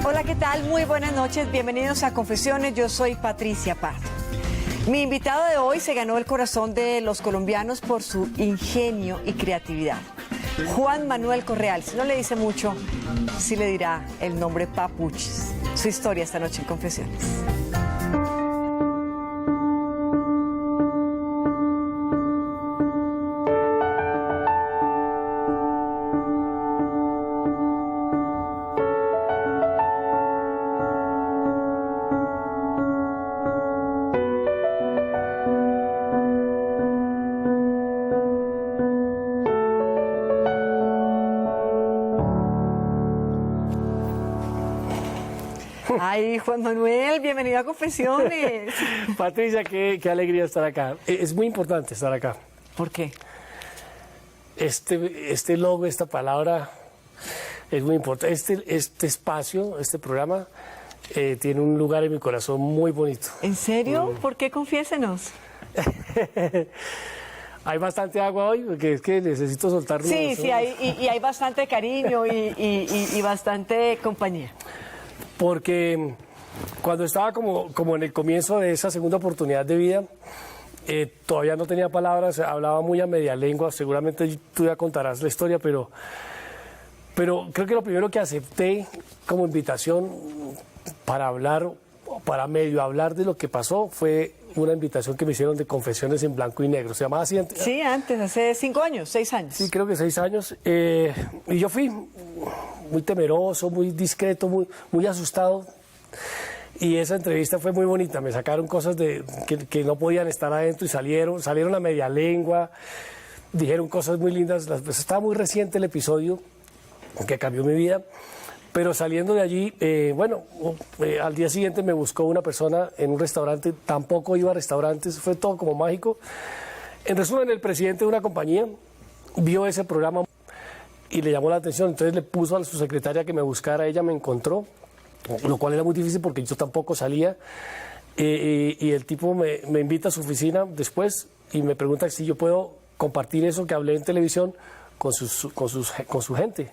Hola, ¿qué tal? Muy buenas noches, bienvenidos a Confesiones, yo soy Patricia Pardo. Mi invitado de hoy se ganó el corazón de los colombianos por su ingenio y creatividad. Juan Manuel Correal, si no le dice mucho, sí le dirá el nombre Papuchis. Su historia esta noche en Confesiones. Ay, Juan Manuel, bienvenido a Confesiones. Patricia, qué alegría estar acá. Es muy importante estar acá. ¿Por qué? Este logo, esta palabra es muy importante. Este espacio, este programa, tiene un lugar en mi corazón muy bonito. ¿En serio? ¿Por qué? Confiésenos. Hay bastante agua hoy, porque es que necesito soltarlo. Sí, hay bastante cariño y bastante compañía. Porque cuando estaba como en el comienzo de esa segunda oportunidad de vida, todavía no tenía palabras, hablaba muy a media lengua, seguramente tú ya contarás la historia, pero creo que lo primero que acepté como invitación para hablar, para medio hablar de lo que pasó, fue una invitación que me hicieron de Confesiones en Blanco y Negro. ¿Se llamaba así antes? Sí, antes, hace 5 años, 6 años. Sí, creo que 6 años. Y yo fui muy temeroso, muy discreto, muy asustado. Y esa entrevista fue muy bonita. Me sacaron cosas que no podían estar adentro y salieron a media lengua. Dijeron cosas muy lindas. Estaba muy reciente el episodio que cambió mi vida. Pero saliendo de allí, al día siguiente me buscó una persona en un restaurante. Tampoco iba a restaurantes, fue todo como mágico. En resumen, el presidente de una compañía vio ese programa y le llamó la atención. Entonces le puso a su secretaria que me buscara, ella me encontró, lo cual era muy difícil porque yo tampoco salía. Y el tipo me invita a su oficina después y me pregunta si yo puedo compartir eso que hablé en televisión con su gente.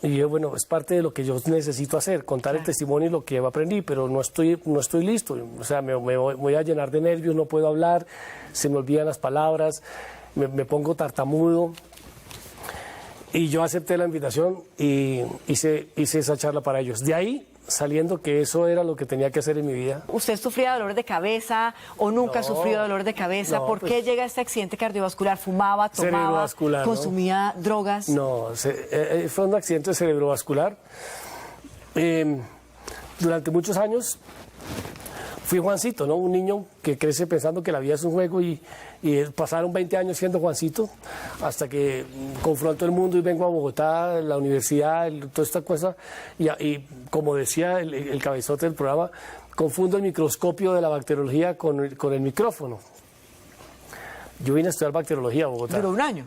Y yo, bueno, es parte de lo que yo necesito hacer, contar el testimonio y lo que aprendí, pero no estoy listo. O sea, me voy a llenar de nervios, no puedo hablar, se me olvidan las palabras, me pongo tartamudo. Y yo acepté la invitación y hice esa charla para ellos. De ahí, saliendo que eso era lo que tenía que hacer en mi vida. ¿Usted sufría dolor de cabeza o nunca sufrió dolor de cabeza? ¿Por qué llega este accidente cardiovascular? ¿Fumaba, tomaba, consumía drogas? No, fue un accidente cerebrovascular. Durante muchos años fui Juancito, ¿no? Un niño que crece pensando que la vida es un juego y pasaron 20 años siendo Juancito hasta que confronto el mundo y vengo a Bogotá, la universidad, toda esta cosa y como decía el cabezote del programa, confundo el microscopio de la bacteriología con el micrófono. Yo vine a estudiar bacteriología a Bogotá. ¿Duró un año?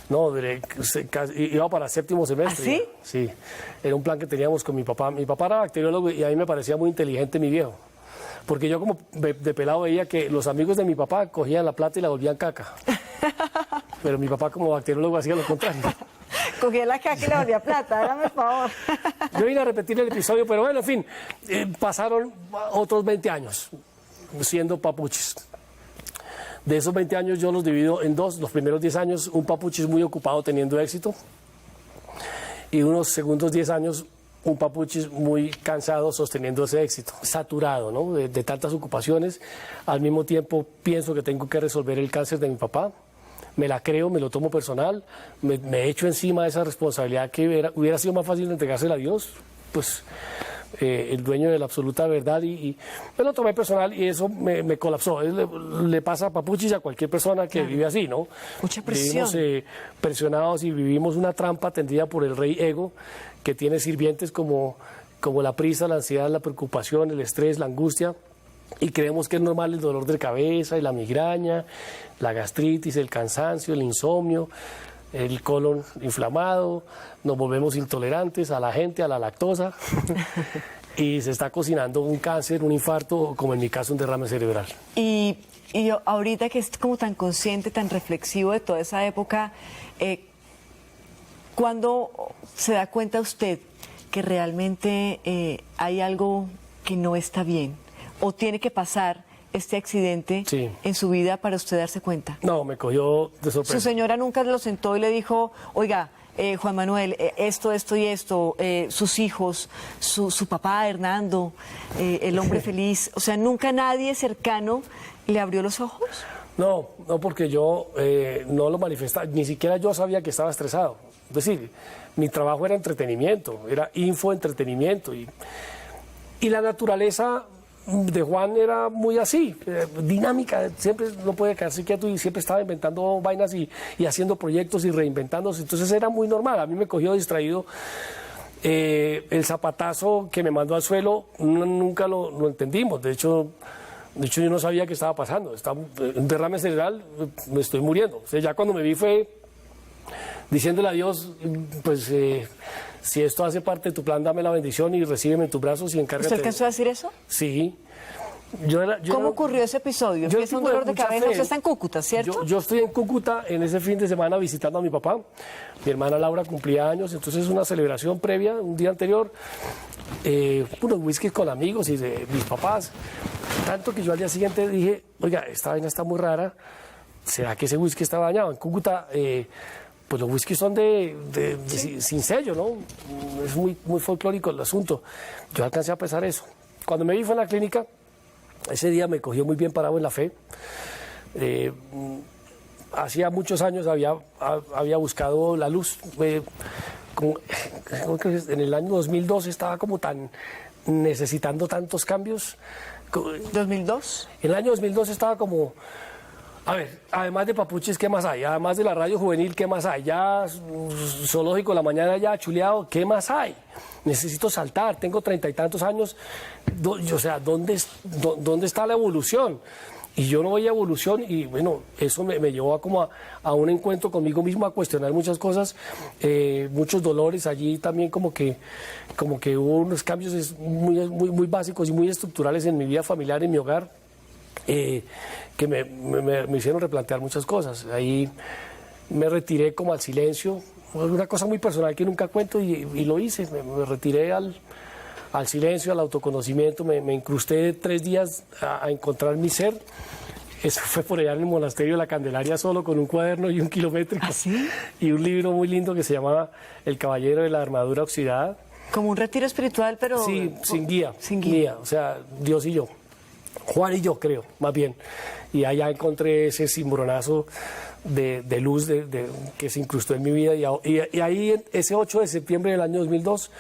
No, iba para 7º semestre. ¿Ah, sí? Sí, era un plan que teníamos con mi papá. Mi papá era bacteriólogo y a mí me parecía muy inteligente mi viejo. Porque yo como de pelado veía que los amigos de mi papá cogían la plata y la volvían caca. Pero mi papá como bacteriólogo hacía lo contrario. Cogía la caca y la volvía plata, hágame el favor. Yo vine a repetir el episodio, pero bueno, en fin, pasaron otros 20 años siendo Papuchis. De esos 20 años yo los divido en dos. Los primeros 10 años un Papuchis muy ocupado teniendo éxito y unos segundos 10 años un Papuchis muy cansado sosteniendo ese éxito, saturado, ¿no? de tantas ocupaciones. Al mismo tiempo pienso que tengo que resolver el cáncer de mi papá, me la creo, me lo tomo personal, me echo encima de esa responsabilidad que hubiera sido más fácil entregársela a Dios, pues el dueño de la absoluta verdad, y me lo tomé personal y eso me colapsó. Le pasa a Papuchis y a cualquier persona que vive así, ¿no? Mucha presión. Vivimos presionados y vivimos una trampa tendida por el rey ego, que tiene sirvientes como la prisa, la ansiedad, la preocupación, el estrés, la angustia, y creemos que es normal el dolor de cabeza y la migraña, la gastritis, el cansancio, el insomnio, el colon inflamado, nos volvemos intolerantes a la gente, a la lactosa y se está cocinando un cáncer, un infarto o, como en mi caso, un derrame cerebral. Y ahorita que es como tan consciente, tan reflexivo de toda esa época, ¿cuándo se da cuenta usted que realmente hay algo que no está bien? ¿O tiene que pasar este accidente en su vida para usted darse cuenta? No, me cogió de sorpresa. ¿Su señora nunca lo sentó y le dijo, oiga, Juan Manuel, esto y esto, sus hijos, su papá Hernando, el hombre feliz? O sea, ¿nunca nadie cercano le abrió los ojos? No, porque yo no lo manifestaba, ni siquiera yo sabía que estaba estresado. Es decir, mi trabajo era entretenimiento, era infoentretenimiento y la naturaleza de Juan era muy así, dinámica, siempre no puede quedarse quieto y siempre estaba inventando vainas y haciendo proyectos y reinventándose, entonces era muy normal. A mí me cogió distraído. El zapatazo que me mandó al suelo nunca lo entendimos, de hecho yo no sabía qué estaba pasando, un derrame cerebral, me estoy muriendo. O sea, ya cuando me vi fue diciéndole a Dios, pues si esto hace parte de tu plan, dame la bendición y recíbeme en tus brazos y encárgate. ¿Usted alcanzó a decir eso? Sí. ¿Cómo ocurrió ese episodio? ¿Empieza un dolor de cabeza? Usted está en Cúcuta, ¿cierto? Yo estoy en Cúcuta en ese fin de semana visitando a mi papá. Mi hermana Laura cumplía años, entonces una celebración previa, un día anterior, unos whiskies con amigos y de mis papás. Tanto que yo al día siguiente dije, oiga, esta vaina está muy rara, ¿será que ese whisky está dañado? En Cúcuta, pues los whiskies son sin sello, ¿no? Es muy folclórico el asunto. Yo alcancé a pesar eso. Cuando me vi fue en la clínica, ese día me cogió muy bien parado en la fe. Hacía muchos años había buscado la luz. En el año 2002 estaba como tan necesitando tantos cambios. ¿2002? En el año 2002 estaba como... A ver, además de Papuches, ¿qué más hay? Además de la radio juvenil, ¿qué más hay? Ya Zoológico la mañana ya chuleado, ¿qué más hay? Necesito saltar, tengo 30 y tantos años, o sea, ¿dónde está la evolución? Y yo no veía evolución y bueno, eso me llevó a un encuentro conmigo mismo, a cuestionar muchas cosas, muchos dolores allí también como que hubo unos cambios muy básicos y muy estructurales en mi vida familiar, en mi hogar. Que me hicieron replantear muchas cosas. Ahí me retiré como al silencio, una cosa muy personal que nunca cuento y lo hice, me retiré al silencio, al autoconocimiento, me incrusté 3 días a encontrar mi ser. Eso fue por allá en el monasterio de la Candelaria solo con un cuaderno y un kilométrico. ¿Ah, sí? Y un libro muy lindo que se llamaba El caballero de la armadura oxidada. Como un retiro espiritual, pero... Sí, sin guía. Sin guía. O sea, Dios y yo. Juan y yo, creo, más bien. Y allá encontré ese cimbronazo de luz que se incrustó en mi vida. Y ahí, ese 8 de septiembre del año 2002,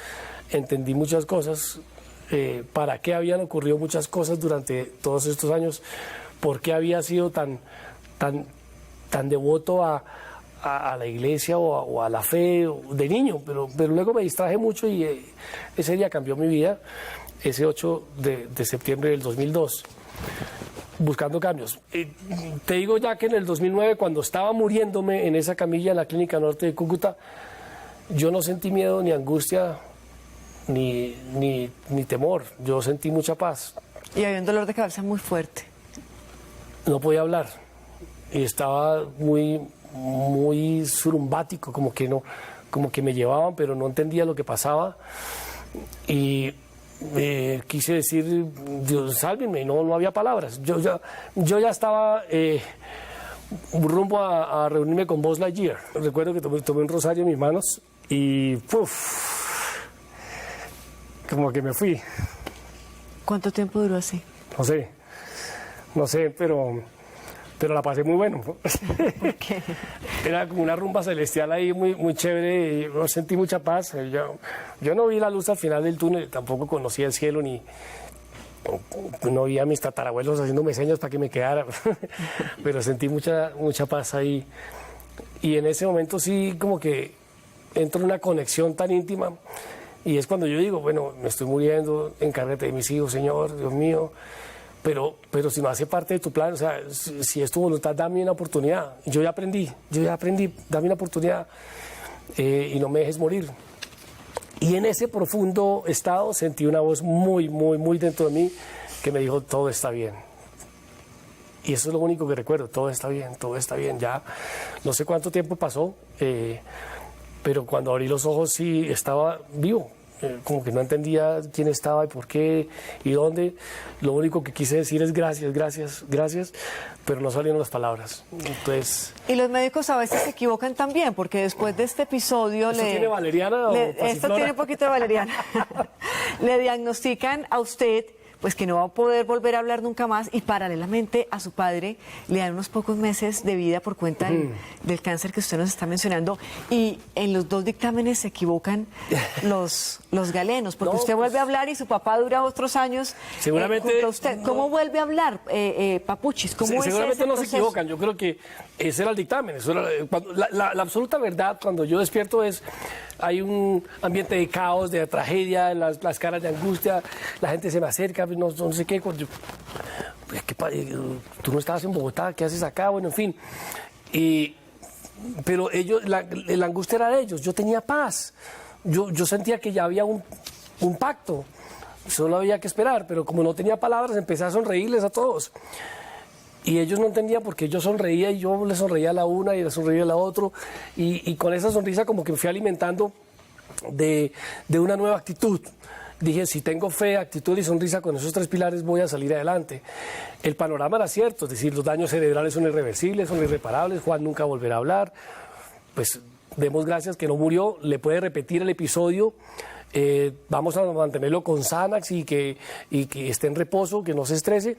entendí muchas cosas. Para qué habían ocurrido muchas cosas durante todos estos años. Por qué había sido tan devoto a la iglesia o a la fe de niño. Pero luego me distraje mucho y ese día cambió mi vida. Ese 8 de septiembre del 2002, buscando cambios. Te digo ya que en el 2009, cuando estaba muriéndome en esa camilla en la Clínica Norte de Cúcuta, yo no sentí miedo, ni angustia, ni temor. Yo sentí mucha paz. Y había un dolor de cabeza muy fuerte. No podía hablar. Y estaba muy surumbático, como que me llevaban, pero no entendía lo que pasaba. Y... quise decir, Dios sálvenme, y no había palabras. Yo ya estaba rumbo a reunirme con Buzz Lightyear. Recuerdo que tomé un rosario en mis manos y como que me fui. ¿Cuánto tiempo duró así? No sé, pero la pasé muy bueno. ¿Por qué? Era como una rumba celestial ahí muy chévere y yo sentí mucha paz. Yo no vi la luz al final del túnel, tampoco conocía el cielo ni no vi a mis tatarabuelos haciéndome señas para que me quedara, pero sentí mucha paz ahí. Y en ese momento sí como que entro en una conexión tan íntima y es cuando yo digo, bueno, me estoy muriendo, encárgate de mis hijos, Señor, Dios mío. pero si no hace parte de tu plan, o sea, si es tu voluntad, dame una oportunidad. Yo ya aprendí, dame una oportunidad y no me dejes morir. Y en ese profundo estado sentí una voz muy, muy, muy dentro de mí que me dijo, todo está bien. Y eso es lo único que recuerdo, todo está bien, todo está bien. Ya no sé cuánto tiempo pasó, pero cuando abrí los ojos sí estaba vivo. Como que no entendía quién estaba y por qué y dónde. Lo único que quise decir es gracias, gracias, gracias, pero no salieron las palabras. Entonces... Y los médicos a veces se equivocan también, porque después de este episodio... ¿Esto tiene valeriana o esto tiene un poquito de valeriana. Le diagnostican a usted pues que no va a poder volver a hablar nunca más, y paralelamente a su padre le dan unos pocos meses de vida por cuenta del cáncer que usted nos está mencionando, y en los dos dictámenes se equivocan los galenos, porque usted vuelve a hablar y su papá dura otros años seguramente junto a usted. ¿Cómo vuelve a hablar, Papuchis? ¿Cómo es seguramente ese no se proceso? equivocan, yo creo que ese era el dictamen. Eso era, la absoluta verdad cuando yo despierto es, hay un ambiente de caos, de tragedia, las caras de angustia, la gente se me acerca, no sé qué, tú no estabas en Bogotá, ¿qué haces acá? Bueno, en fin. Pero ellos, la angustia era de ellos, yo tenía paz, yo sentía que ya había un pacto, solo había que esperar, pero como no tenía palabras, empecé a sonreírles a todos. Y ellos no entendían por qué yo sonreía y yo les sonreía a la una y les sonreía a la otra. Y con esa sonrisa como que me fui alimentando de una nueva actitud. Dije, si tengo fe, actitud y sonrisa, con esos tres pilares voy a salir adelante. El panorama era cierto, es decir, los daños cerebrales son irreversibles, son irreparables, Juan nunca volverá a hablar. Pues demos gracias que no murió, le puede repetir el episodio. Vamos a mantenerlo con Xanax y que esté en reposo, que no se estrese.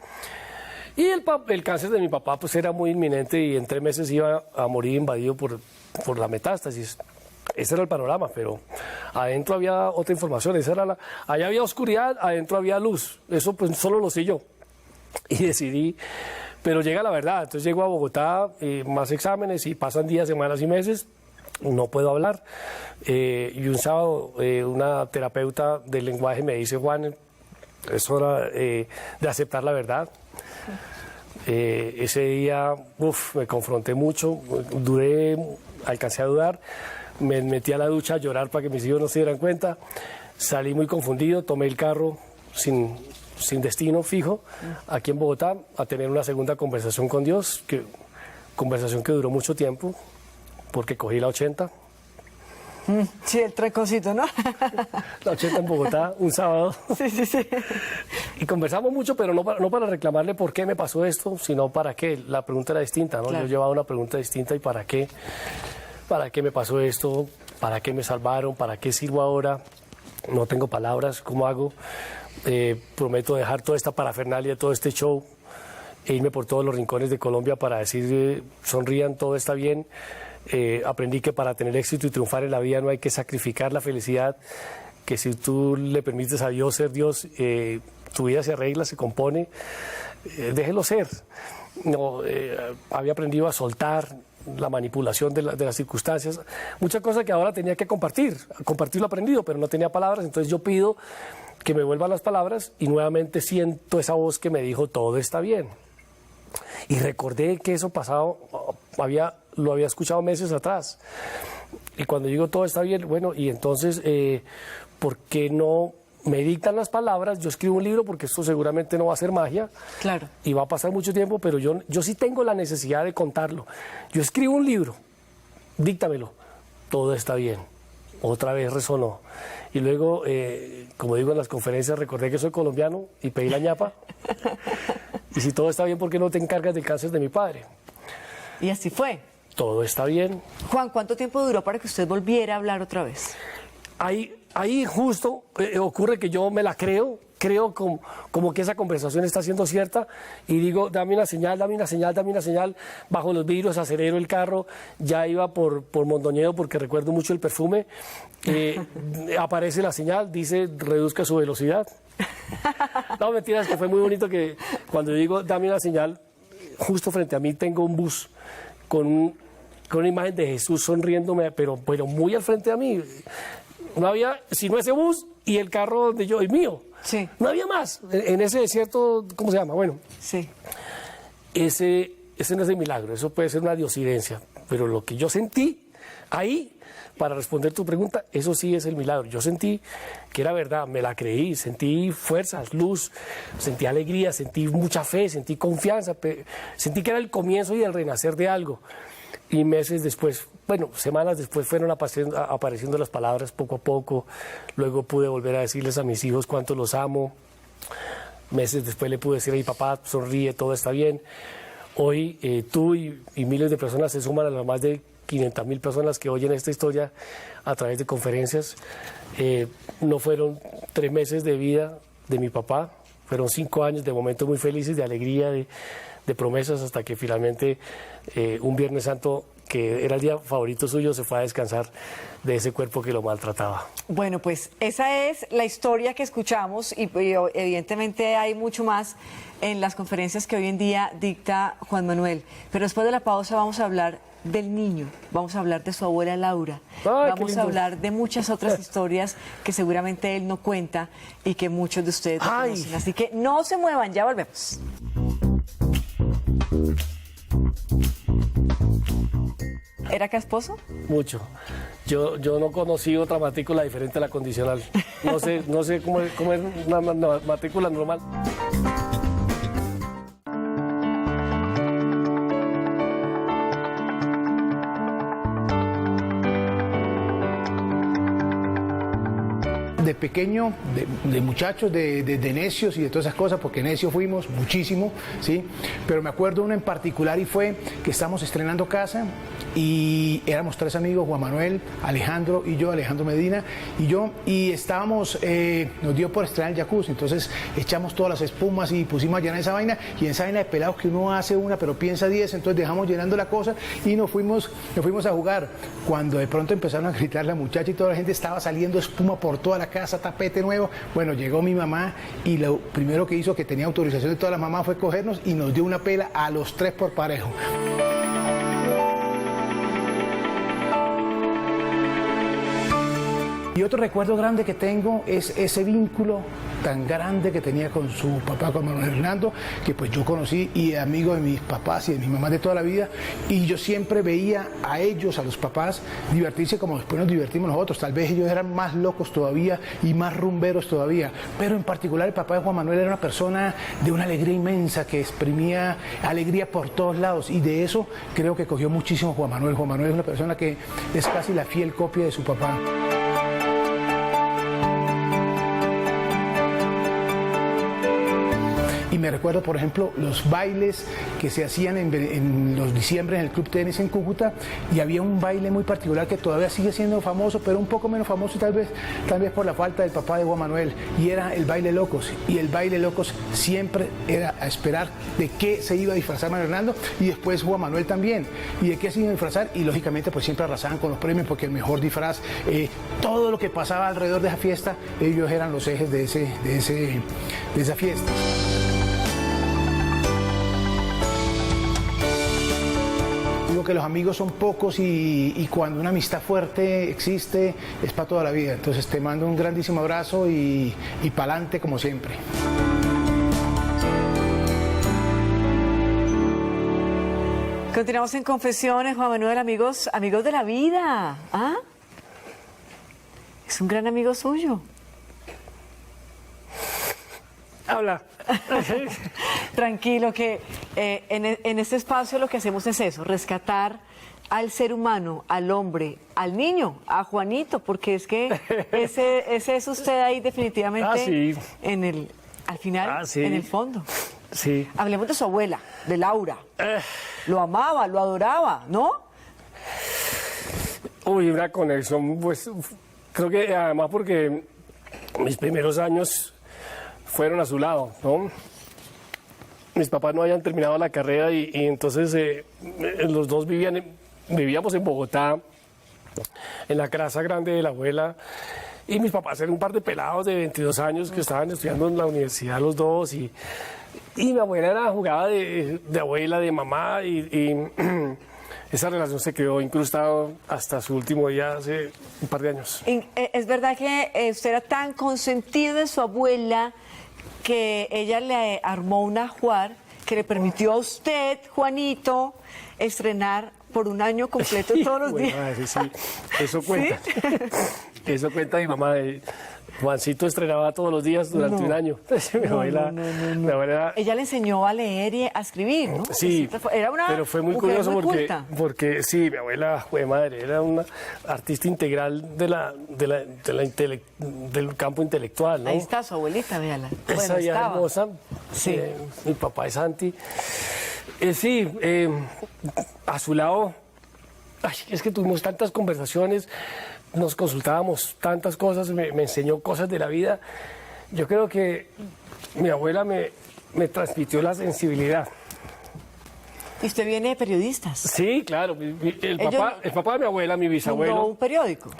Y el cáncer de mi papá pues era muy inminente y en 3 meses iba a morir invadido por la metástasis. Ese era el panorama, pero adentro había otra información. Allá había oscuridad, adentro había luz. Eso pues solo lo sé yo. Y decidí, pero llega la verdad. Entonces llego a Bogotá, más exámenes, y pasan días, semanas y meses. No puedo hablar. Y un sábado una terapeuta del lenguaje me dice, Juan, es hora de aceptar la verdad. Ese día me confronté mucho, alcancé a dudar, me metí a la ducha a llorar para que mis hijos no se dieran cuenta, salí muy confundido, tomé el carro sin destino fijo aquí en Bogotá a tener una segunda conversación con Dios, conversación que duró mucho tiempo porque cogí la 80. Sí, el trencocito, ¿no? La 80 en Bogotá, un sábado. Sí. Y conversamos mucho, pero no para reclamarle por qué me pasó esto, sino para qué. La pregunta era distinta, ¿no? Claro. Yo llevaba una pregunta distinta, ¿y para qué? ¿Para qué me pasó esto? ¿Para qué me salvaron? ¿Para qué sirvo ahora? No tengo palabras, ¿cómo hago? Prometo dejar toda esta parafernalia, todo este show, e irme por todos los rincones de Colombia para decir, sonrían, todo está bien. Aprendí que para tener éxito y triunfar en la vida no hay que sacrificar la felicidad, que si tú le permites a Dios ser Dios, tu vida se arregla, se compone, déjelo ser. No, había aprendido a soltar la manipulación de las circunstancias, muchas cosas que ahora tenía que compartir lo aprendido, pero no tenía palabras. Entonces yo pido que me vuelvan las palabras y nuevamente siento esa voz que me dijo, todo está bien. Y recordé que eso pasado lo había escuchado meses atrás. Y cuando digo todo está bien, bueno, y entonces, ¿por qué no me dictan las palabras? Yo escribo un libro porque esto seguramente no va a ser magia. Claro. Y va a pasar mucho tiempo, pero yo sí tengo la necesidad de contarlo. Yo escribo un libro, díctamelo, todo está bien. Otra vez resonó. Y luego, como digo en las conferencias, recordé que soy colombiano y pedí la ñapa. Y si todo está bien, ¿por qué no te encargas del cáncer de mi padre? Y así fue. Todo está bien. Juan, ¿cuánto tiempo duró para que usted volviera a hablar otra vez? Ahí justo ocurre que yo me la creo como que esa conversación está siendo cierta y digo, dame una señal, bajo los vidrios, acelero el carro, ya iba por Mondoñedo porque recuerdo mucho el perfume, aparece la señal, dice reduzca su velocidad. No, mentiras, que fue muy bonito que cuando digo dame una señal, justo frente a mí tengo un bus con una imagen de Jesús sonriéndome, pero muy al frente de mí. No había sino ese bus y el carro donde yo, el mío. Sí. No había más. En ese desierto, ¿cómo se llama? Bueno, Sí. ese no es el milagro, eso puede ser una diosidencia. Pero lo que yo sentí ahí, para responder tu pregunta, eso sí es el milagro. Yo sentí que era verdad, me la creí, sentí fuerzas, luz, sentí alegría, sentí mucha fe, sentí confianza, sentí que era el comienzo y el renacer de algo. Y meses después, bueno, semanas después fueron apareciendo las palabras poco a poco. Luego pude volver a decirles a mis hijos cuánto los amo. Meses después le pude decir a mi papá, sonríe, todo está bien. Hoy tú y miles de personas se suman a las más de 500.000 personas que oyen esta historia a través de conferencias. No fueron 3 meses de vida de mi papá, fueron 5 años de momentos muy felices, de alegría, de promesas, hasta que finalmente un Viernes Santo, que era el día favorito suyo, se fue a descansar de ese cuerpo que lo maltrataba. Bueno, pues esa es la historia que escuchamos y evidentemente hay mucho más en las conferencias que hoy en día dicta Juan Manuel. Pero después de la pausa vamos a hablar del niño, vamos a hablar de su abuela Laura, vamos a hablar de muchas otras historias que seguramente él no cuenta y que muchos de ustedes no conocen. Así que no se muevan, ya volvemos. ¿Era casposo? Mucho. Yo no conocí otra matrícula diferente a la condicional. No sé cómo es una matrícula normal. De pequeño, de muchachos, de necios y de todas esas cosas, porque necios fuimos muchísimo, ¿sí? Pero me acuerdo uno en particular y fue que estábamos estrenando casa y éramos 3 amigos, Juan Manuel, Alejandro y yo, Alejandro Medina y estábamos, nos dio por estrenar el jacuzzi, entonces echamos todas las espumas y pusimos a llenar esa vaina, y en esa vaina de pelados que uno hace una pero piensa 10, entonces dejamos llenando la cosa y nos fuimos a jugar. Cuando de pronto empezaron a gritar la muchacha y toda la gente estaba saliendo espuma por toda la casa, tapete nuevo. Bueno, llegó mi mamá y lo primero que hizo, que tenía autorización de todas las mamás, fue cogernos y nos dio una pela a los 3 por parejo. Y otro recuerdo grande que tengo es ese vínculo tan grande que tenía con su papá, con Manuel Hernando, que pues yo conocí y amigo de mis papás y de mis mamás de toda la vida, y yo siempre veía a ellos, a los papás, divertirse como después nos divertimos nosotros. Tal vez ellos eran más locos todavía y más rumberos todavía, pero en particular el papá de Juan Manuel era una persona de una alegría inmensa, que exprimía alegría por todos lados, y de eso creo que cogió muchísimo Juan Manuel. Juan Manuel es una persona que es casi la fiel copia de su papá. Y me recuerdo, por ejemplo, los bailes que se hacían en los diciembre en el Club Tenis en Cúcuta, y había un baile muy particular que todavía sigue siendo famoso, pero un poco menos famoso tal vez por la falta del papá de Juan Manuel, y era el baile Locos. Y el baile Locos siempre era a esperar de qué se iba a disfrazar Manuel Hernando, y después Juan Manuel también, y de qué se iba a disfrazar, y lógicamente pues siempre arrasaban con los premios, porque el mejor disfraz, todo lo que pasaba alrededor de esa fiesta, ellos eran los ejes de esa fiesta. Digo que los amigos son pocos y cuando una amistad fuerte existe es para toda la vida. Entonces te mando un grandísimo abrazo y pa'lante como siempre. Continuamos en Confesiones, Juan Manuel, amigos de la vida. ¿Ah? Es un gran amigo suyo. Habla. Tranquilo, que en este espacio lo que hacemos es eso, rescatar al ser humano, al hombre, al niño, a Juanito, porque es que ese es usted ahí definitivamente sí. Al final, sí. en el fondo. Sí. Hablemos de su abuela, de Laura. Lo amaba, lo adoraba, ¿no? Uy, una conexión, pues, creo que además porque mis primeros años fueron a su lado, ¿no? Mis papás no habían terminado la carrera y entonces los dos vivíamos en Bogotá, en la casa grande de la abuela, y mis papás eran un par de pelados de 22 años que estaban estudiando en la universidad los dos, y mi abuela jugaba de abuela, de mamá, y esa relación se quedó incrustada hasta su último día hace un par de años. ¿Es verdad que usted era tan consentido de su abuela que ella le armó un ajuar que le permitió a usted, Juanito, estrenar por un año completo todos los días? Madre, sí, eso cuenta. ¿Sí? Eso cuenta mi mamá. Juancito estrenaba todos los días durante un año. Mi abuela, ella le enseñó a leer y a escribir, ¿no? Sí, pero fue muy curioso porque sí, mi abuela, madre, era una artista integral del campo intelectual, ¿no? Ahí está su abuelita, véala. Esa ya hermosa. Sí. Mi papá es Santi. Sí, a su lado, es que tuvimos tantas conversaciones. Nos consultábamos tantas cosas, me enseñó cosas de la vida. Yo creo que mi abuela me transmitió la sensibilidad. ¿Y usted viene de periodistas? Sí, claro. El papá de mi abuela, mi bisabuelo. ¿Fundó un periódico?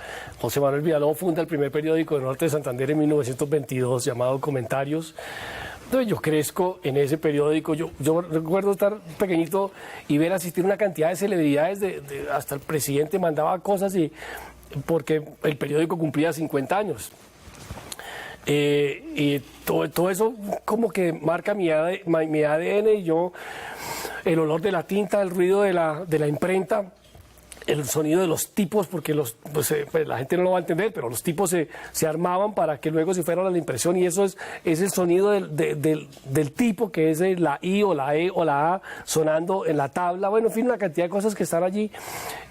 José Manuel Villalobos funda el primer periódico del norte de Santander en 1922, llamado Comentarios. Entonces yo crezco en ese periódico. Yo recuerdo estar pequeñito y ver asistir una cantidad de celebridades, hasta el presidente mandaba cosas porque el periódico cumplía 50 años. Y todo eso como que marca mi ADN y yo, el olor de la tinta, el ruido de la imprenta, el sonido de los tipos, porque pues la gente no lo va a entender, pero los tipos se armaban para que luego se fueran a la impresión, y eso es el sonido del tipo, que es la I o la E o la A sonando en la tabla. Bueno, en fin, una cantidad de cosas que están allí.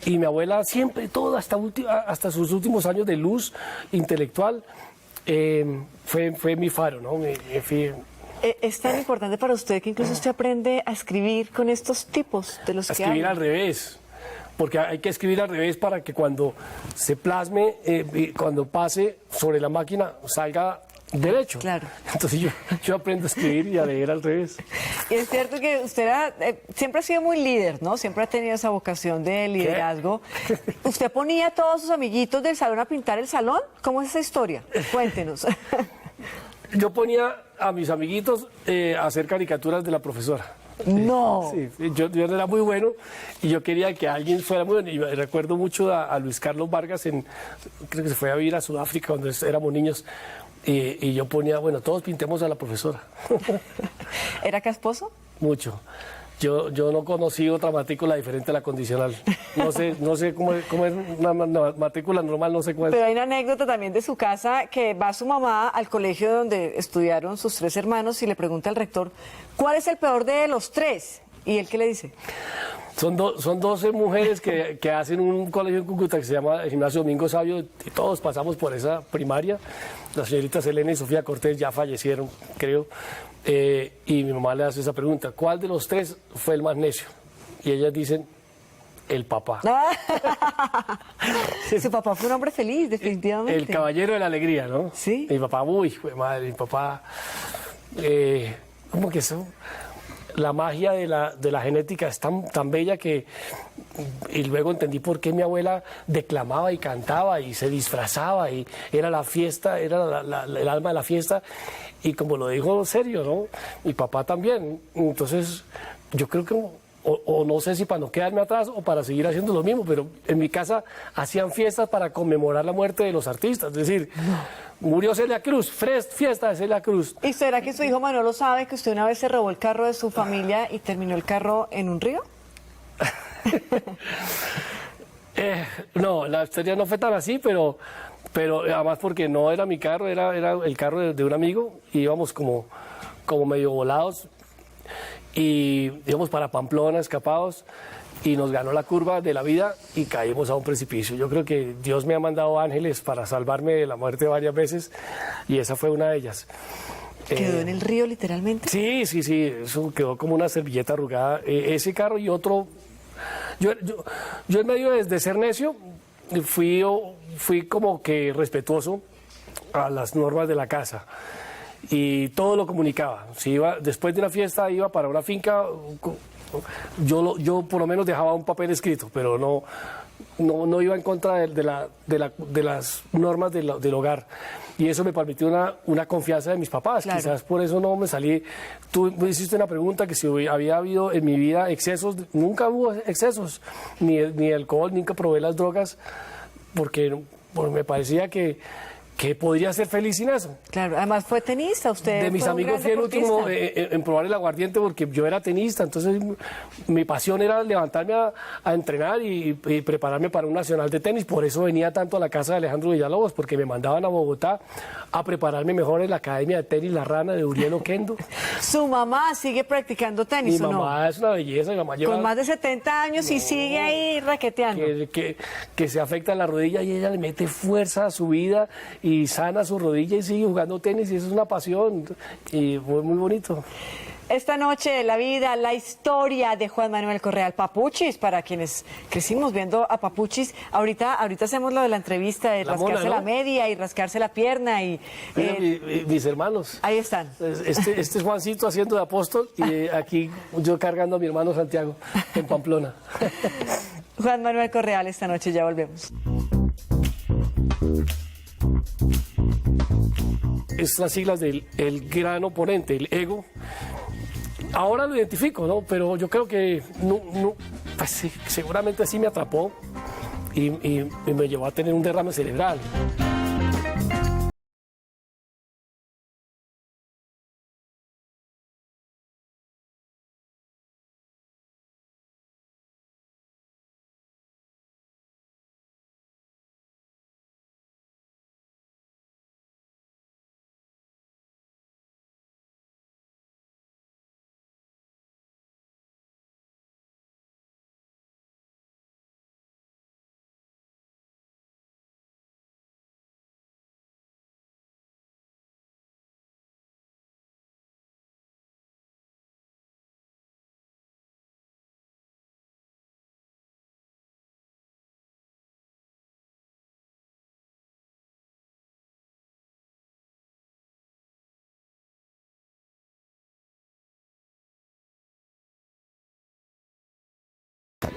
Y mi abuela siempre, todo hasta sus últimos años de luz intelectual, fue mi faro, ¿no? En fin. Es tan importante para usted que incluso usted aprende a escribir con estos tipos de los que habla. A escribir al revés. Porque hay que escribir al revés para que cuando se plasme, cuando pase sobre la máquina, salga derecho. Claro. Entonces yo aprendo a escribir y a leer al revés. Y es cierto que usted siempre ha sido muy líder, ¿no? Siempre ha tenido esa vocación de liderazgo. ¿Usted ponía a todos sus amiguitos del salón a pintar el salón? ¿Cómo es esa historia? Cuéntenos. Yo ponía a mis amiguitos a hacer caricaturas de la profesora. No. Sí, yo era muy bueno y yo quería que alguien fuera muy bueno. Y recuerdo mucho a Luis Carlos Vargas, creo que se fue a vivir a Sudáfrica cuando éramos niños, y yo ponía, bueno, todos pintemos a la profesora. ¿Era casposo? Mucho. Yo no conocí otra matrícula diferente a la condicional. No sé cómo es una matrícula normal, no sé cuál es. Pero hay una anécdota también de su casa, que va su mamá al colegio donde estudiaron sus 3 hermanos y le pregunta al rector, ¿cuál es el peor de los 3? ¿Y él qué le dice? Son 12 mujeres que hacen un colegio en Cúcuta que se llama el Gimnasio Domingo Sabio, y todos pasamos por esa primaria. Las señoritas Elena y Sofía Cortés ya fallecieron, creo. Y mi mamá le hace esa pregunta, ¿cuál de los 3 fue el más necio? Y ellas dicen, el papá. Su papá fue un hombre feliz, definitivamente. El caballero de la alegría, ¿no? Sí. Mi papá, madre, mi papá, como que eso, la magia de la genética es tan bella que... Y luego entendí por qué mi abuela declamaba y cantaba y se disfrazaba y era la fiesta, era el alma de la fiesta, y como lo dijo serio, ¿no? Mi papá también. Entonces yo creo que, o no sé si para no quedarme atrás o para seguir haciendo lo mismo, pero en mi casa hacían fiestas para conmemorar la muerte de los artistas, es decir, murió Celia Cruz, fiesta de Celia Cruz. ¿Y será que su hijo Manolo sabe que usted una vez se robó el carro de su familia y terminó el carro en un río? No, la historia no fue tan así, pero además porque no era mi carro, era el carro de un amigo, y íbamos como medio volados y íbamos para Pamplona escapados, y nos ganó la curva de la vida y caímos a un precipicio. Yo creo que Dios me ha mandado ángeles para salvarme de la muerte varias veces, y esa fue una de ellas. ¿Quedó en el río literalmente? Sí, eso quedó como una servilleta arrugada. Ese carro y otro... Yo en medio de ser necio, fui como que respetuoso a las normas de la casa y todo lo comunicaba. Si iba después de una fiesta, iba para una finca, yo por lo menos dejaba un papel escrito, pero no iba en contra de las normas del hogar. y eso me permitió una confianza de mis papás. Claro. Quizás por eso no me salí. Tú me hiciste una pregunta que si había habido en mi vida excesos. Nunca hubo excesos, ni alcohol, nunca probé las drogas, porque me parecía que podría ser feliz sin eso. Claro, además fue tenista usted. De mis fue un amigos gran fui el último deportista. en probar el aguardiente porque yo era tenista, entonces mi pasión era levantarme a entrenar y prepararme para un nacional de tenis. Por eso venía tanto a la casa de Alejandro Villalobos, porque me mandaban a Bogotá a prepararme mejor en la academia de tenis La Rana de Uriel Oquendo. ¿Su mamá sigue practicando tenis Mi o no? mamá es una belleza, mi mamá lleva... Con más de 70 años y sigue ahí raqueteando. que se afecta la rodilla y ella le mete fuerza a su vida y sana su rodilla y sigue jugando tenis y eso es una pasión y fue muy bonito. Esta noche la vida, la historia de Juan Manuel Correa, el Papuchis, para quienes crecimos viendo a Papuchis. Ahorita hacemos lo de la entrevista de La rascarse mona, ¿no? la media y rascarse la pierna y Mira, mis hermanos. ahí están. Este es Juancito haciendo de apóstol y aquí yo cargando a mi hermano Santiago en Pamplona. Juan Manuel Correa, esta noche ya volvemos. Es las siglas del el gran oponente, el ego. Ahora lo identifico, ¿no? Pero yo creo que pues sí, seguramente sí me atrapó y me llevó a tener un derrame cerebral.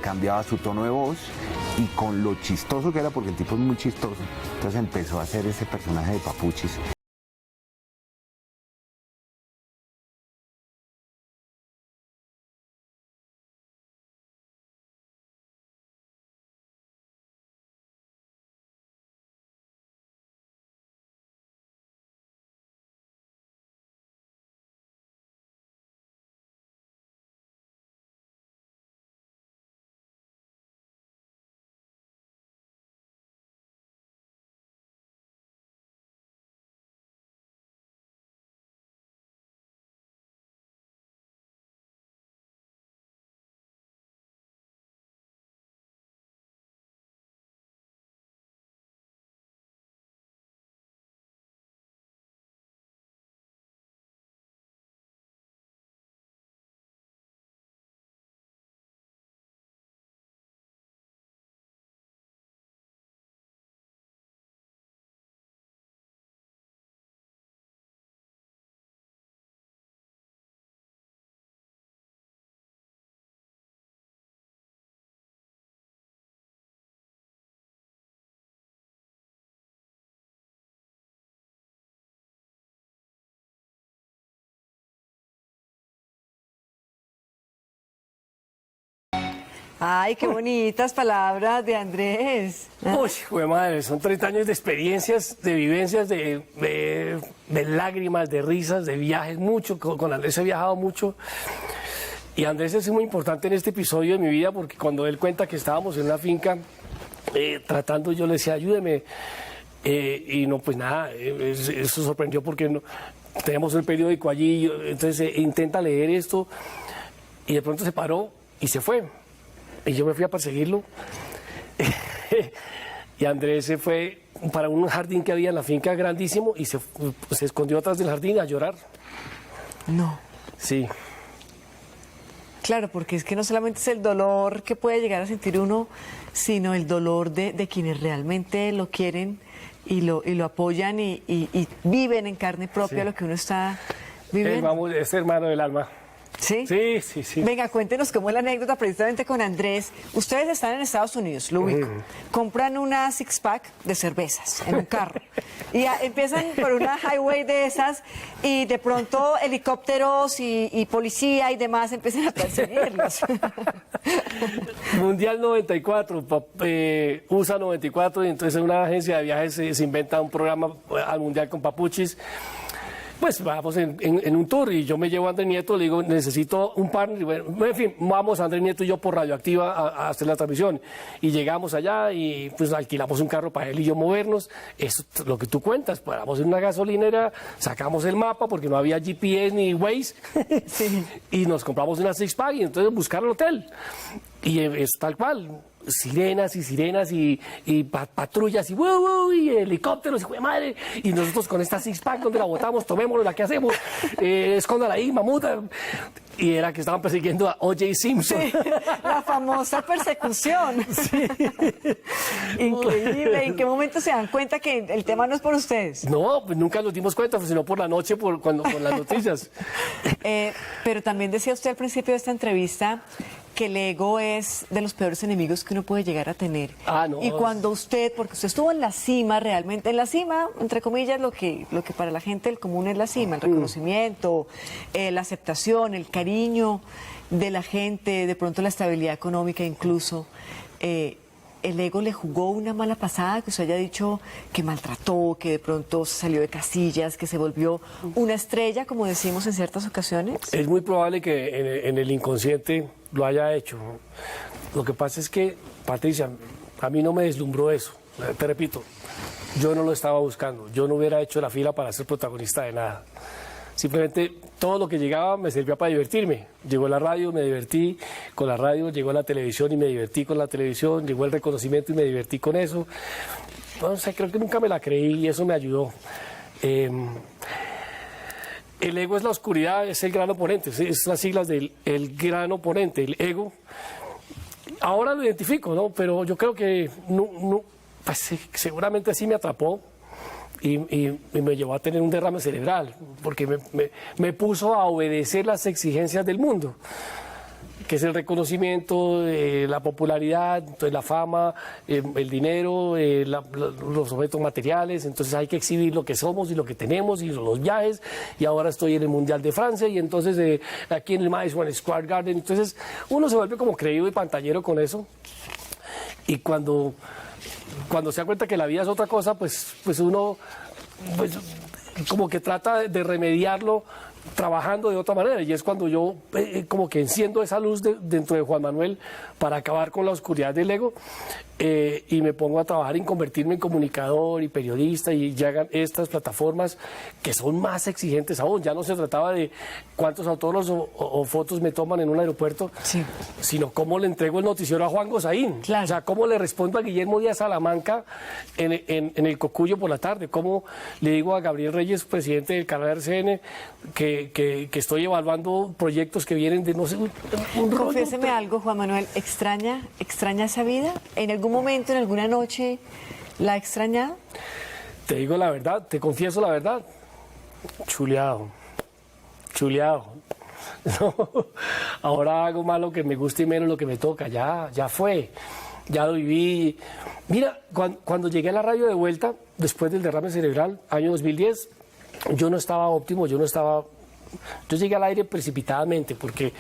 Cambiaba su tono de voz y con lo chistoso que era, porque el tipo es muy chistoso, entonces empezó a hacer ese personaje de Papuchis. Ay, qué bonitas palabras de Andrés. Uy, jue madre, son 30 años de experiencias, de vivencias, de lágrimas, de risas, de viajes, mucho. Con Andrés he viajado mucho. Y Andrés es muy importante en este episodio de mi vida porque cuando él cuenta que estábamos en una finca tratando, yo le decía, ayúdeme. Y no, pues nada, eso sorprendió porque no, teníamos el periódico allí, entonces intenta leer esto y de pronto se paró y se fue. Y yo me fui a perseguirlo. Y Andrés se fue para un jardín que había en la finca grandísimo y se escondió atrás del jardín a llorar. No. Sí. Claro, porque es que no solamente es el dolor que puede llegar a sentir uno, sino el dolor de quienes realmente lo quieren y lo apoyan y viven en carne propia Sí. lo que uno está viviendo. Vamos, es hermano del alma. ¿Sí? Sí, sí, sí. Venga, cuéntenos cómo es la anécdota precisamente con Andrés. Ustedes están en Estados Unidos, lo ubico. Compran una six-pack de cervezas en un carro. Y empiezan por una highway de esas y de pronto helicópteros y policía y demás empiezan a perseguirlos. Mundial 94, USA 94, y entonces una agencia de viajes se inventa un programa al Mundial con papuchis. Pues vamos en un tour y yo me llevo a Andrés Nieto, le digo, necesito un partner. Y bueno, en fin, vamos Andrés Nieto y yo por Radioactiva a hacer la transmisión. Y llegamos allá y pues alquilamos un carro para él y yo movernos. Eso es lo que tú cuentas. Paramos en una gasolinera, sacamos el mapa porque no había GPS ni Waze. Sí. Y nos compramos una six-pack y entonces buscar el hotel. Y es tal cual. Sirenas y patrullas y, y helicópteros y madre, y nosotros con esta six-pack donde la botamos, tomémoslo, ¿la que hacemos? Escóndala ahí, mamuta. Y era que estaban persiguiendo a O.J. Simpson. Sí, la famosa persecución. Sí. Increíble. ¿En qué momento se dan cuenta que el tema no es por ustedes? No, pues nunca nos dimos cuenta, sino por la noche, con las noticias. Pero también decía usted al principio de esta entrevista que el ego es de los peores enemigos que uno puede llegar a tener. Ah, no. Y cuando usted, porque usted estuvo en la cima realmente, en la cima, entre comillas, lo que para la gente del común es la cima, el reconocimiento, la aceptación, el cariño de la gente, de pronto la estabilidad económica incluso. ¿El ego le jugó una mala pasada, que usted haya dicho que maltrató, que de pronto salió de casillas, que se volvió una estrella, como decimos en ciertas ocasiones? Es muy probable que en el inconsciente lo haya hecho. Lo que pasa es que, Patricia, a mí no me deslumbró eso. Te repito, yo no lo estaba buscando. Yo no hubiera hecho la fila para ser protagonista de nada. Simplemente todo lo que llegaba me servía para divertirme. Llegó la radio, me divertí con la radio, llegó la televisión y me divertí con la televisión, llegó el reconocimiento y me divertí con eso. No sé, creo que nunca me la creí y eso me ayudó. El ego es la oscuridad, es el gran oponente, es las siglas del el gran oponente, el ego. Ahora lo identifico, ¿no? Pero yo creo que pues, seguramente sí me atrapó. Y me llevó a tener un derrame cerebral, porque me puso a obedecer las exigencias del mundo, que es el reconocimiento, la popularidad, entonces la fama, el dinero, los objetos materiales. Entonces hay que exhibir lo que somos y lo que tenemos y los viajes. Y ahora estoy en el Mundial de Francia y entonces aquí en el Madison Square Garden. Entonces uno se vuelve como creído y pantallero con eso. Y cuando se da cuenta que la vida es otra cosa, pues uno como que trata de remediarlo trabajando de otra manera, y es cuando yo como que enciendo esa luz dentro de Juan Manuel para acabar con la oscuridad del ego, y me pongo a trabajar en convertirme en comunicador y periodista, y llegan estas plataformas que son más exigentes aún. Ya no se trataba de cuántos autógrafos o fotos me toman en un aeropuerto, sí, sino cómo le entrego el noticiero a Juan Gozaín, claro. O sea, cómo le respondo a Guillermo Díaz Salamanca en el Cocuyo por la tarde, cómo le digo a Gabriel Reyes, presidente del canal RCN, que estoy evaluando proyectos que vienen de, no sé, un rollo. Confiéseme algo, Juan Manuel, ¿extraña esa vida? ¿En algún momento, en alguna noche, la ha extrañado? Te digo la verdad, te confieso la verdad. Chuleado. No, ahora hago más lo que me gusta y menos lo que me toca. Ya fue, ya lo viví. Mira, cuando llegué a la radio de vuelta, después del derrame cerebral, año 2010, yo no estaba óptimo, yo llegué al aire precipitadamente porque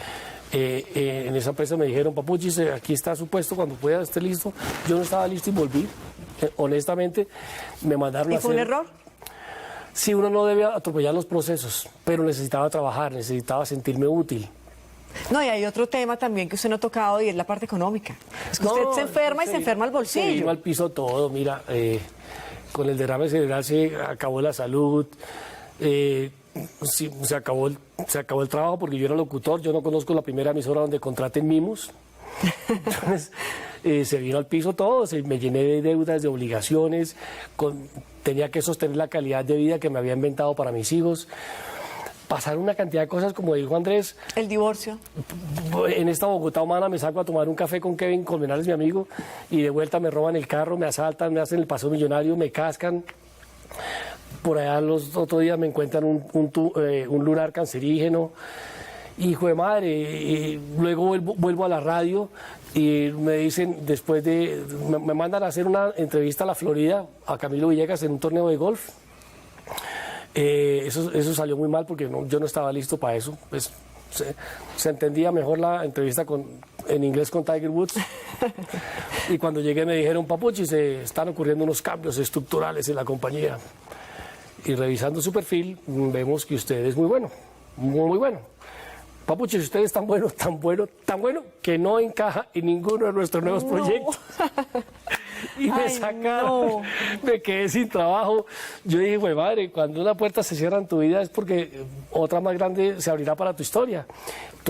en esa empresa me dijeron, Papuchis, aquí está su puesto, cuando pueda esté listo. Yo no estaba listo y volví. Honestamente, me mandaron a hacer... ¿Y fue un error? Sí, uno no debe atropellar los procesos, pero necesitaba trabajar, necesitaba sentirme útil. No, y hay otro tema también que usted no ha tocado, y es la parte económica. Es que usted se enferma y se enferma el bolsillo. Se vino al piso todo, mira, con el derrame cerebral se acabó la salud, sí, se acabó el trabajo porque yo era locutor. Yo no conozco la primera emisora donde contraten mimos. Entonces, se vino al piso todo, me llené de deudas, de obligaciones, tenía que sostener la calidad de vida que me había inventado para mis hijos. Pasaron una cantidad de cosas, como dijo Andrés. El divorcio. En esta Bogotá humana me salgo a tomar un café con Kevin Colmenares, mi amigo, y de vuelta me roban el carro, me asaltan, me hacen el paseo millonario, me cascan. Por allá los otros días me encuentran un lunar cancerígeno. hijo de madre, y luego vuelvo a la radio y me dicen, me mandan a hacer una entrevista a la Florida, a Camilo Villegas en un torneo de golf. Eso salió muy mal porque yo no estaba listo para eso. Pues, se entendía mejor la entrevista en inglés con Tiger Woods. Y cuando llegué me dijeron, Papuchi, se están ocurriendo unos cambios estructurales en la compañía. Y revisando su perfil, vemos que usted es muy bueno, muy bueno. Papuchi, usted es tan bueno, tan bueno, tan bueno, que no encaja en ninguno de nuestros nuevos proyectos. Y me sacaron, me quedé sin trabajo. Yo dije, güey, madre, cuando una puerta se cierra en tu vida es porque otra más grande se abrirá para tu historia.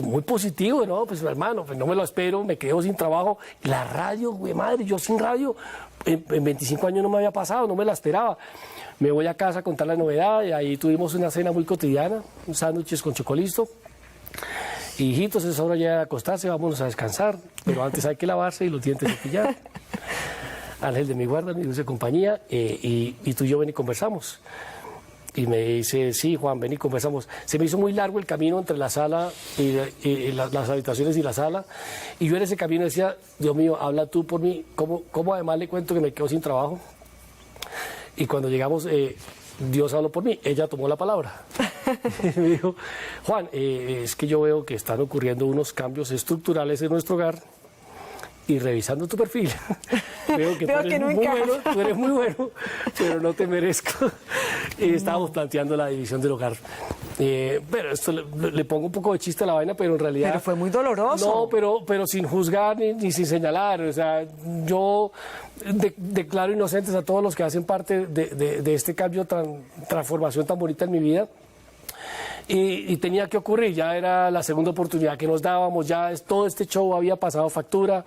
Muy positivo, ¿no? Pues hermano, pues no me lo espero, me quedo sin trabajo. La radio, güey, madre, yo sin radio, en 25 años no me había pasado, no me la esperaba. Me voy a casa a contar la novedad y ahí tuvimos una cena muy cotidiana, un sándwiches con chocolisto. Hijitos, es hora ya de acostarse, vámonos a descansar, pero antes hay que lavarse y los dientes cepillar. Ángel de mi guarda, mi dulce compañía, y tú y yo ven y conversamos. Y me dice, sí, Juan, ven y conversamos. Se me hizo muy largo el camino entre la sala y las habitaciones y la sala, y yo en ese camino decía, Dios mío, habla tú por mí, ¿cómo además le cuento que me quedo sin trabajo? Y cuando llegamos, Dios habló por mí, ella tomó la palabra. Y me dijo, Juan, es que yo veo que están ocurriendo unos cambios estructurales en nuestro hogar y revisando tu perfil, veo que tú eres muy bueno, tú eres muy bueno, pero no te merezco. Y estábamos planteando la división del hogar. Pero esto le pongo un poco de chiste a la vaina, pero en realidad... Pero fue muy doloroso. No, pero sin juzgar ni sin señalar. O sea, yo declaro inocentes a todos los que hacen parte de este cambio, transformación tan bonita en mi vida. Y tenía que ocurrir, ya era la segunda oportunidad que nos dábamos, ya todo este show había pasado factura.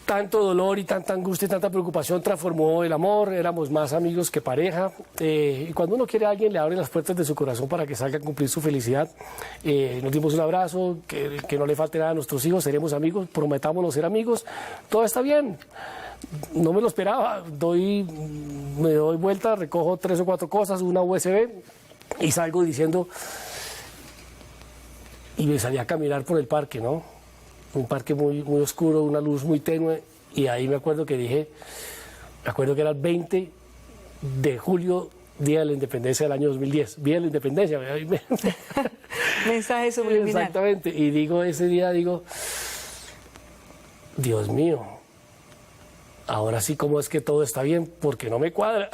Tanto dolor y tanta angustia y tanta preocupación transformó el amor, éramos más amigos que pareja. Y cuando uno quiere a alguien, le abre las puertas de su corazón para que salga a cumplir su felicidad. Nos dimos un abrazo, que no le falte nada a nuestros hijos, seremos amigos, prometámonos ser amigos, todo está bien. No me lo esperaba, me doy vuelta, recojo 3 o 4 cosas, una USB y salgo diciendo, y me salí a caminar por el parque, ¿no? Un parque muy, muy oscuro, una luz muy tenue, y ahí me acuerdo que era el 20 de julio, Día de la Independencia del año 2010, Día de la Independencia. Mensaje subliminal. Exactamente, y ese día digo, Dios mío, ahora sí, ¿cómo es que todo está bien? Porque no me cuadra.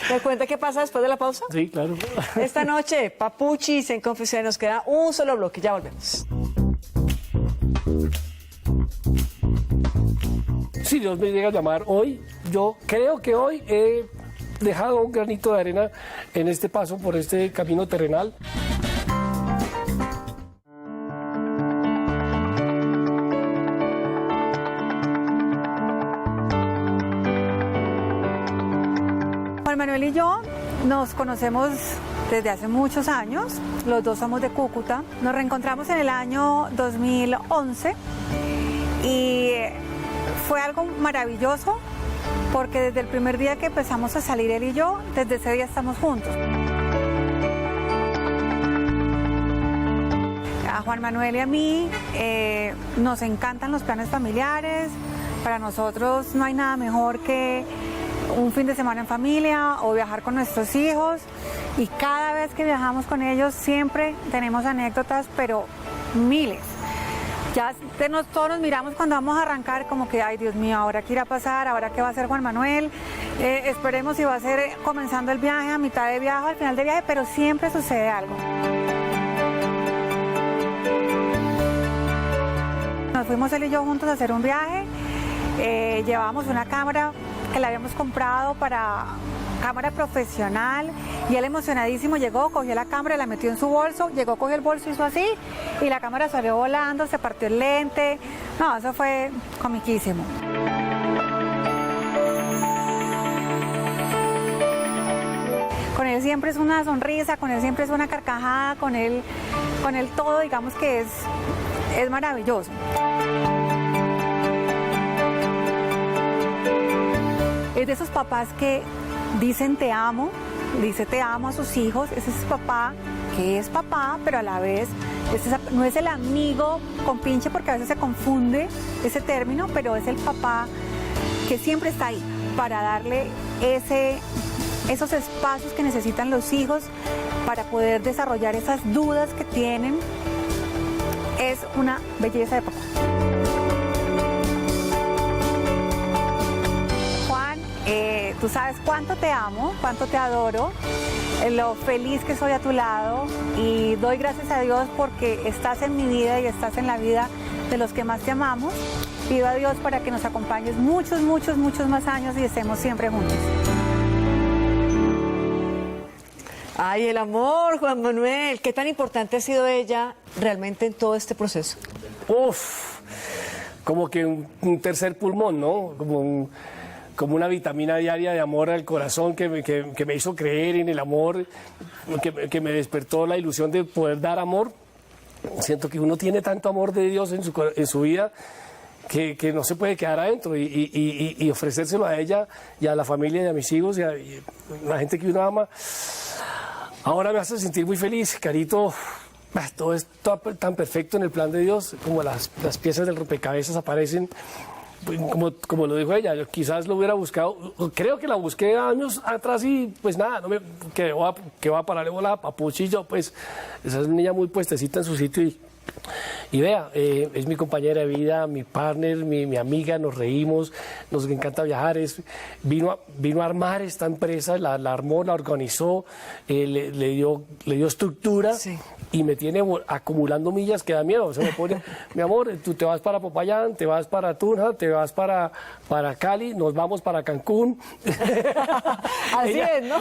¿Me cuenta qué pasa después de la pausa? Sí, claro. Esta noche, Papuchis en Confesiones, nos queda un solo bloque, ya volvemos. Si Dios me llega a llamar hoy, yo creo que hoy he dejado un granito de arena en este paso por este camino terrenal. Juan Manuel y yo nos conocemos desde hace muchos años, los dos somos de Cúcuta, nos reencontramos en el año 2011 y fue algo maravilloso porque desde el primer día que empezamos a salir él y yo, desde ese día estamos juntos. A Juan Manuel y a mí nos encantan los planes familiares, para nosotros no hay nada mejor que un fin de semana en familia o viajar con nuestros hijos, y cada vez que viajamos con ellos siempre tenemos anécdotas, pero miles. Ya todos nos miramos cuando vamos a arrancar como que, ay Dios mío, ¿ahora qué irá a pasar? ¿Ahora qué va a hacer Juan Manuel? Esperemos si va a ser comenzando el viaje, a mitad de viaje, al final de viaje, pero siempre sucede algo. Nos fuimos él y yo juntos a hacer un viaje, llevábamos una cámara que le habíamos comprado para cámara profesional, y él emocionadísimo llegó, cogió la cámara, la metió en su bolso, llegó, cogió el bolso, hizo así y la cámara salió volando, se partió el lente. No, eso fue comiquísimo. Con él siempre es una sonrisa, con él siempre es una carcajada, con él todo, digamos que es maravilloso. Es de esos papás que dicen te amo, dice te amo a sus hijos, es ese papá que es papá, pero a la vez no es el amigo compinche, porque a veces se confunde ese término, pero es el papá que siempre está ahí para darle esos espacios que necesitan los hijos para poder desarrollar esas dudas que tienen. Es una belleza de papá. Juan, tú sabes cuánto te amo, cuánto te adoro, lo feliz que soy a tu lado, y doy gracias a Dios porque estás en mi vida y estás en la vida de los que más te amamos. Pido a Dios para que nos acompañes muchos, muchos, muchos más años y estemos siempre juntos. Ay, el amor, Juan Manuel. ¿Qué tan importante ha sido ella realmente en todo este proceso? Uf, como que un tercer pulmón, ¿no? Como una vitamina diaria de amor al corazón que me hizo creer en el amor, que me despertó la ilusión de poder dar amor. Siento que uno tiene tanto amor de Dios en su vida que no se puede quedar adentro y ofrecérselo a ella y a la familia y a mis hijos y a la gente que uno ama. Ahora me hace sentir muy feliz, Carito. Todo es tan perfecto en el plan de Dios, como las piezas del rompecabezas aparecen, como lo dijo ella. Yo quizás lo hubiera buscado, creo que la busqué años atrás y pues nada, que va a pararle bola a Papuchillo, pues esa es una niña muy puestecita en su sitio y vea, es mi compañera de vida, mi partner, mi amiga, nos reímos, nos encanta viajar, vino a armar esta empresa, la armó, la organizó, le dio estructura. Sí. Y me tiene acumulando millas que da miedo. Se me pone, mi amor, tú te vas para Popayán, te vas para Tunja, te vas para Cali, nos vamos para Cancún. Así es, ¿no?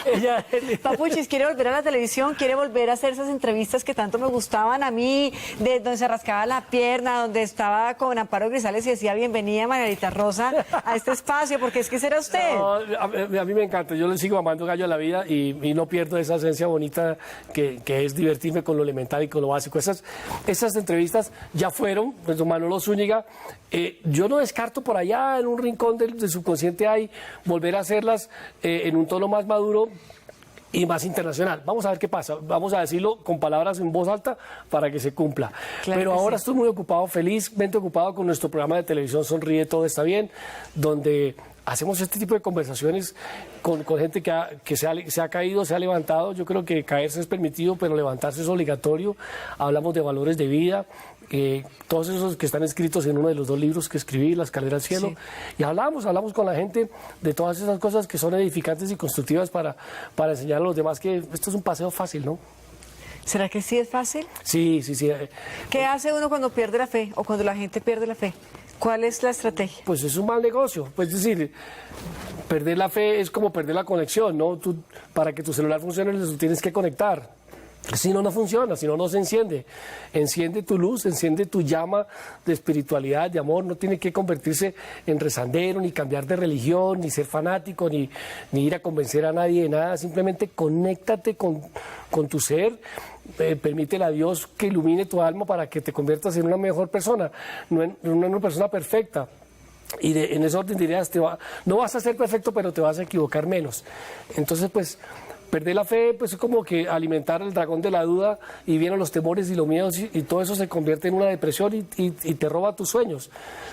Papuchis quiere volver a la televisión, quiere volver a hacer esas entrevistas que tanto me gustaban a mí, de donde se rascaba la pierna, donde estaba con Amparo Grisales y decía bienvenida Margarita Rosa a este espacio, porque es que será usted. No, a mí me encanta, yo le sigo amando gallo a la vida y no pierdo esa esencia bonita que es divertirme con lo elemental y con lo básico. Esas entrevistas ya fueron, pues Manolo Zúñiga, yo no descarto por allá en un rincón del subconsciente hay volver a hacerlas en un tono más maduro y más internacional. Vamos a ver qué pasa, vamos a decirlo con palabras en voz alta para que se cumpla. Claro. Pero ahora sí. Estoy muy ocupado, felizmente ocupado con nuestro programa de televisión Sonríe, Todo Está Bien, donde hacemos este tipo de conversaciones con gente que se ha caído, se ha levantado. Yo creo que caerse es permitido, pero levantarse es obligatorio. Hablamos de valores de vida, todos esos que están escritos en uno de los 2 libros que escribí, La Escalera al Cielo. Sí. Y hablamos con la gente de todas esas cosas que son edificantes y constructivas para enseñar a los demás que esto es un paseo fácil, ¿no? ¿Será que sí es fácil? Sí. ¿Qué hace uno cuando pierde la fe o cuando la gente pierde la fe? ¿Cuál es la estrategia? Pues es un mal negocio. Pues es decir, perder la fe es como perder la conexión, ¿no? Para que tu celular funcione, lo tienes que conectar. Si no, no funciona, si no, no se enciende. Enciende tu luz, enciende tu llama de espiritualidad, de amor. No tiene que convertirse en rezandero, ni cambiar de religión, ni ser fanático, ni ir a convencer a nadie de nada. Simplemente conéctate con tu ser. Permítele a Dios que ilumine tu alma para que te conviertas en una mejor persona, no en una persona perfecta. Y en ese orden de ideas no vas a ser perfecto, pero te vas a equivocar menos. Entonces, pues, perder la fe pues es como que alimentar el dragón de la duda y vienen los temores y los miedos y todo eso se convierte en una depresión y te roba tus sueños.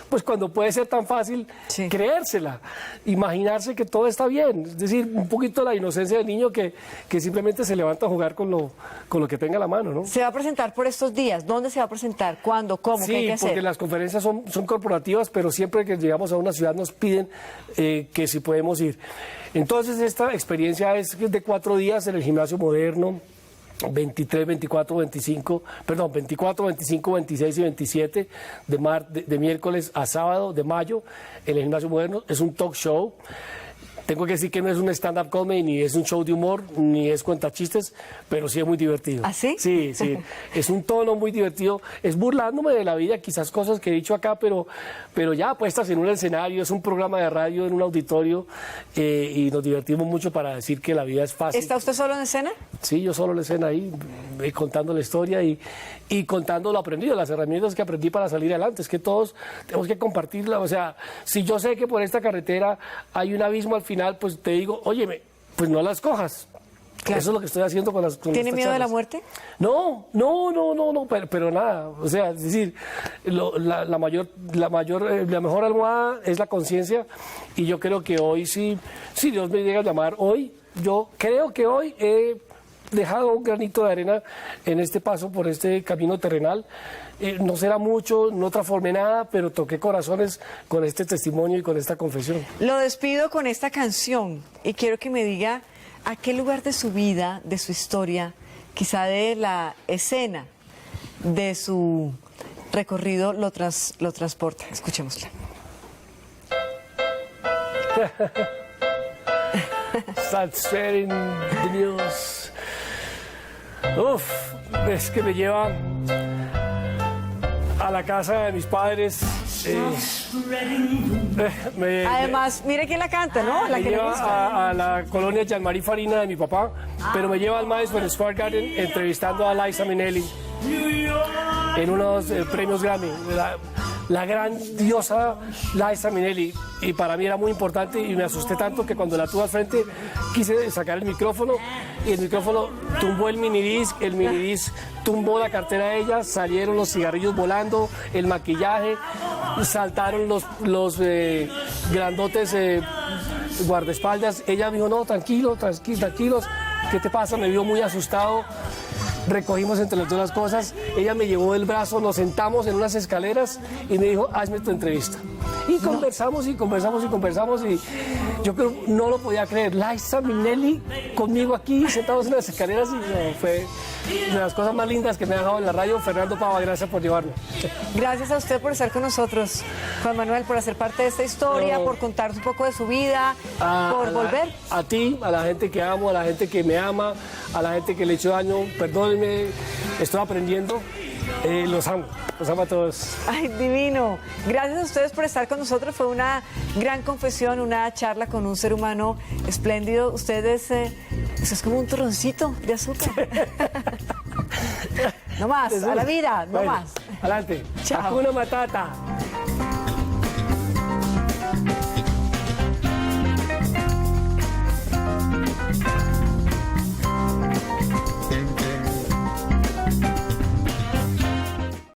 Pues cuando puede ser tan fácil creérsela, imaginarse que todo está bien, es decir, un poquito la inocencia del niño que simplemente se levanta a jugar con lo que tenga a la mano, ¿no? ¿Se va a presentar por estos días? ¿Dónde se va a presentar? ¿Cuándo? ¿Cómo? ¿Qué hay que hacer? Sí, porque las conferencias son corporativas, pero siempre que llegamos a una ciudad nos piden que si podemos ir. Entonces esta experiencia es de 4 días en el Gimnasio Moderno, 23, 24, 25, 26 y 27 de miércoles a sábado de mayo en el Gimnasio Moderno. Es un talk show. Tengo que decir que no es un stand-up comedy, ni es un show de humor, ni es cuentachistes, pero sí es muy divertido. ¿Ah, sí? Sí. Es un tono muy divertido. Es burlándome de la vida, quizás cosas que he dicho acá, pero ya puestas en un escenario, es un programa de radio en un auditorio y nos divertimos mucho para decir que la vida es fácil. ¿Está usted solo en escena? Sí, yo solo en escena ahí, contando la historia y contando lo aprendido, las herramientas que aprendí para salir adelante. Es que todos tenemos que compartirla. O sea, si yo sé que por esta carretera hay un abismo al final, pues te digo, óyeme, pues no la escojas. Claro. Eso es lo que estoy haciendo con ¿Tiene estas miedo de la charlas. muerte? No, pero nada. O sea, es decir, la mejor almohada es la conciencia, y yo creo que hoy sí, si Dios me llega a llamar hoy, yo creo que hoy he dejado un granito de arena en este paso por este camino terrenal. No será mucho, no transformé nada, pero toqué corazones con este testimonio y con esta confesión. Lo despido con esta canción y quiero que me diga a qué lugar de su vida, de su historia, quizá de la escena de su recorrido lo transporta. Escuchémosla. Sad sharing the news. Uf, es que me lleva a la casa de mis padres. Además, mire quién la canta, ¿no? La Me que le lleva gusta. a la colonia Jean-Marie Farina de mi papá, pero me lleva al Madison Square Garden entrevistando a Liza Minnelli en unos premios Grammy. La grandiosa Liza Minnelli, y para mí era muy importante, y me asusté tanto que cuando la tuve al frente quise sacar el micrófono, y el micrófono tumbó el minidisc tumbó la cartera de ella, salieron los cigarrillos volando, el maquillaje, saltaron los grandotes guardaespaldas. Ella me dijo, no, tranquilos, ¿qué te pasa? Me vio muy asustado. Recogimos entre las dos las cosas, ella me llevó del brazo, nos sentamos en unas escaleras y me dijo, hazme tu entrevista. Y conversamos y yo creo, no lo podía creer. Liza Minnelli conmigo aquí, sentados en las escaleras, y no, fue de las cosas más lindas que me ha dejado en la radio. Fernando Pava, gracias por llevarme. Gracias a usted por estar con nosotros, Juan Manuel, por hacer parte de esta historia, por contarnos un poco de su vida, por volver. A ti, a la gente que amo, a la gente que me ama, a la gente que le he hecho daño, perdónenme, estoy aprendiendo. Los amo a todos. Ay, divino. Gracias a ustedes por estar con nosotros. Fue una gran confesión, una charla con un ser humano espléndido. Ustedes, eso es como un turroncito de azúcar. No más, a la vida, no bueno, más. Adelante. Chao. Hakuna Matata.